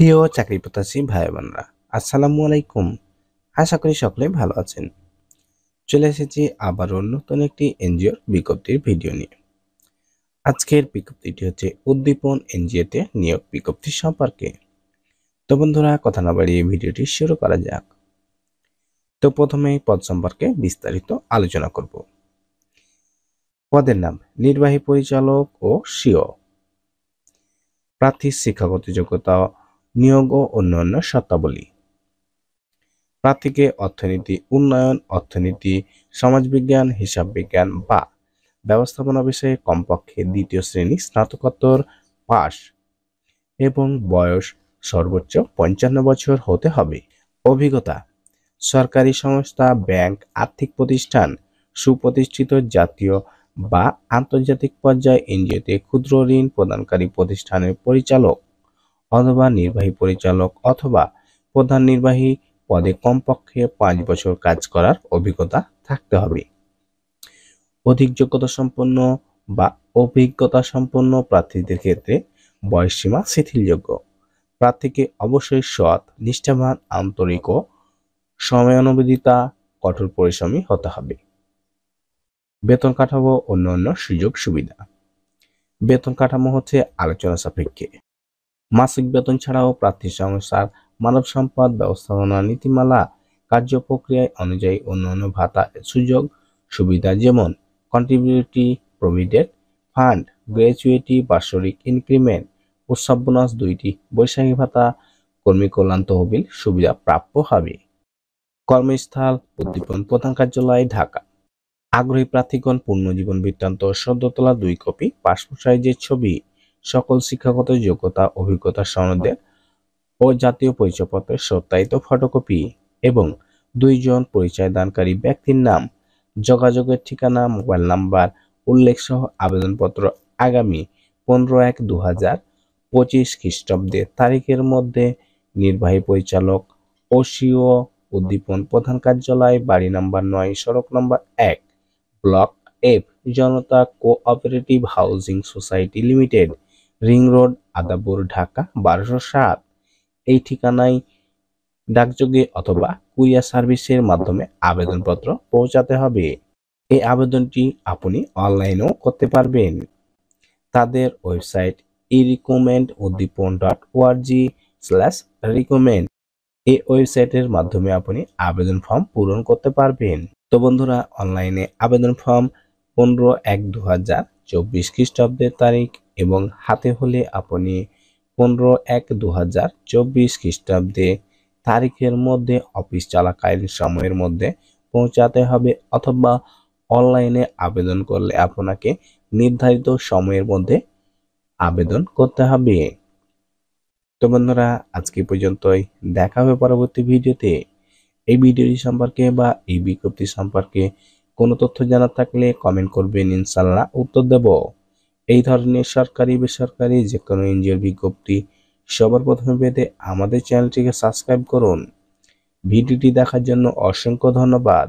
প্রিয় চাকরি প্রত্যাশী ভাই বোনরা, আসসালামু আলাইকুম। আশা করি সকলে ভালো আছেন। চলে এসেছি আবারও নতুন একটি এনজিওর বিজ্ঞপ্তির ভিডিও নিয়ে। আজকের বিজ্ঞপ্তিটি হচ্ছে উদ্দীপন এনজিওতে নিয়োগ বিজ্ঞপ্তি সম্পর্কে। তো বন্ধুরা, কথা না বাড়িয়ে ভিডিওটি শুরু করা যাক। তো প্রথমেই পদ সম্পর্কে বিস্তারিত আলোচনা করব। পদের নাম নির্বাহী পরিচালক ও সিও। প্রার্থীর শিক্ষাগত যোগ্যতা, নিয়োগ ও অন্যান্য শর্তাবলী। প্রার্থীকে অর্থনীতি, উন্নয়ন, অর্থনীতি, সমাজবিজ্ঞান, হিসাব বিজ্ঞান বা ব্যবস্থাপনা বিষয়ে কমপক্ষে দ্বিতীয় শ্রেণী স্নাতকোত্তর পাস এবং বয়স সর্বোচ্চ 55 বছর হতে হবে। অভিজ্ঞতা: সরকারি সংস্থা, ব্যাংক, আর্থিক প্রতিষ্ঠান, সুপ্রতিষ্ঠিত জাতীয় বা আন্তর্জাতিক পর্যায়ে এনজিওতে ক্ষুদ্র ঋণ প্রদানকারী প্রতিষ্ঠানের পরিচালক অথবা নির্বাহী পরিচালক অথবা প্রধান নির্বাহী পদে কমপক্ষে 5 বছর কাজ করার অভিজ্ঞতা থাকতে হবে। অধিক যোগ্যতা সম্পন্ন বা অভিজ্ঞতা সম্পন্ন প্রার্থীদের ক্ষেত্রে বয়সসীমা শিথিলযোগ্য। প্রার্থীকে অবশ্যই সৎ, নিষ্ঠাবান, আন্তরিক ও সময়ানুবর্তিতা, কঠোর পরিশ্রমী হতে হবে। বেতন কাঠামো, অন্যান্য সুযোগ সুবিধা। বেতন কাঠামো হচ্ছে আলোচনা সাপেক্ষে। মাসিক বেতন ছাড়াও প্রার্থী সংস্থার মানব সম্পদ ব্যবস্থাপনা নীতিমালা কার্যপ্রক্রিয়া অনুযায়ী অন্যান্য ভাতা সুযোগ সুবিধা যেমন কন্ট্রিবিউটরি প্রভিডেন্ট ফান্ড, গ্র্যাচুইটি, বাৎসরিক ইনক্রিমেন্ট, উৎসব বোনাস, 2টি বৈশাখী ভাতা, কর্মী কল্যাণ তহবিল সুবিধা প্রাপ্য হবে। কর্মস্থল উদ্দীপন প্রধান কার্যালয়, ঢাকা। আগ্রহী প্রার্থীগণ পূর্ণ জীবন বৃত্তান্ত সদ্য তোলা 2 কপি, পাসপোর্ট সাইজের ছবি, সকল শিক্ষাগত যোগ্যতা অভিজ্ঞতা সনদের ও জাতীয় পরিচয়পত্রের সত্যায়িত ফটোকপি এবং 2 জন পরিচয়দানকারী ব্যক্তির নাম, যোগাযোগের ঠিকানা, মোবাইল নাম্বার উল্লেখ সহ আবেদনপত্র আগামী 15/1/2025 খ্রিস্টাব্দের তারিখের মধ্যে নির্বাহী পরিচালক ও সিও, উদ্দীপন প্রধান কার্যালয়, বাড়ি নাম্বার 9, সড়ক number 1, block F, Janata cooperative housing society limited, ring road, Adabor, Dhaka 1207। এই ঠিকানায় ডাকযোগে অথবা কুরিয়ার সার্ভিসের মাধ্যমে আবেদনপত্র পৌঁছাতে হবে। এই আবেদনটি আপনি অনলাইনেও করতে পারবেন। তাদের ওয়েবসাইট recommend.org/recommend। এই ওয়েবসাইটের মাধ্যমে আপনি আবেদন ফর্ম পূরণ করতে পারবেন। তো বন্ধুরা, অনলাইনে আবেদন ফর্ম 15/1/2024 খ্রিস্টাব্দের তারিখ এবং হাতে হলে আপনি 15/1/2024 খ্রিস্টাব্দে তারিখের মধ্যে অফিস চলাকালীন সময়ের মধ্যে পৌঁছাতে হবে অথবা অনলাইনে আবেদন করলে আপনাকে নির্ধারিত সময়ের মধ্যে আবেদন করতে হবে। তো বন্ধুরা, আজকে পর্যন্তই। দেখা হবে পরবর্তী ভিডিওতে। এই ভিডিওটি সম্পর্কে বা এই বিজ্ঞপ্তি সম্পর্কে কোনো তথ্য জানার থাকলে কমেন্ট করবেন, ইনশাল্লাহ উত্তর দেব। এই ধরনের সরকারি বেসরকারি যে কোনো এনজিওর বিজ্ঞপ্তি সবার প্রথমে পেতে আমাদের চ্যানেলটিকে সাবস্ক্রাইব করুন। ভিডিওটি দেখার জন্য অসংখ্য ধন্যবাদ।